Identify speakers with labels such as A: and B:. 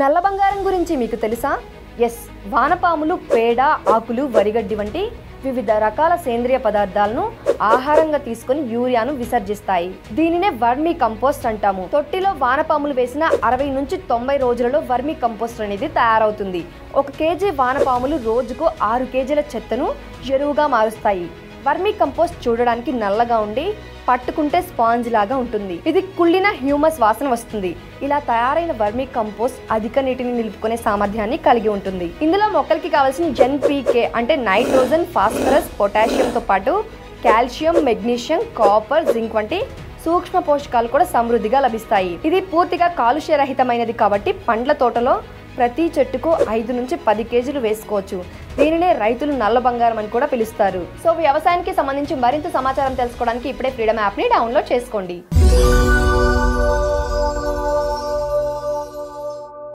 A: నల్ల బంగారం గురించి మీకు తెలుసా? ఎస్, వానపాములు పేడ, ఆకులు, వరిగడ్డి వంటి వివిధ రకాల సేంద్రియ పదార్థాలను ఆహారంగా తీసుకొని యూరియాను విసర్జిస్తాయి. దీనినే వర్మీ కంపోస్ట్ అంటాము. తొట్టిలో వానపాములు వేసిన 60 నుంచి 90 రోజులలో వర్మీ కంపోస్ట్ అనేది తయారవుతుంది. 1 కేజీ వానపాములు రోజుకు 6 కేజీల చెత్తను ఎరువుగా మారుస్తాయి. వర్మీ కంపోస్ట్ చూడడానికి నల్లగా ఉండి పట్టుకుంటే స్పాంజ్ లాగా ఉంటుంది. ఇది కుళ్ళిన హ్యూమస్ వాసన వస్తుంది. ఇలా తయారైన వర్మీ కంపోస్ట్ అధిక నీటిని నిలుపుకునే సామర్థ్యాన్ని కలిగి ఉంటుంది. ఇందులో మొక్కలకి కావాల్సిన NPK అంటే నైట్రోజన్, ఫాస్ఫరస్, పొటాషియంతో పాటు కాల్షియం, మెగ్నీషియం, కాపర్, జింక్ వంటి సూక్ష్మ పోషకాలు కూడా సమృద్ధిగా లభిస్తాయి. ఇది పూర్తిగా కాలుష్యరహితమైనది కాబట్టి పండ్ల తోటలో ప్రతి చెట్టుకు 5 నుంచి 10 కేజీలు వేసుకోవచ్చు. దీనినే రైతులు నల్ల బంగారం అని కూడా పిలుస్తారు. సో వ్యవసాయానికి సంబంధించి మరింత సమాచారం తెలుసుకోవడానికి ఇప్పుడే ఫ్రీడమ్ యాప్ని డౌన్లోడ్ చేసుకోండి.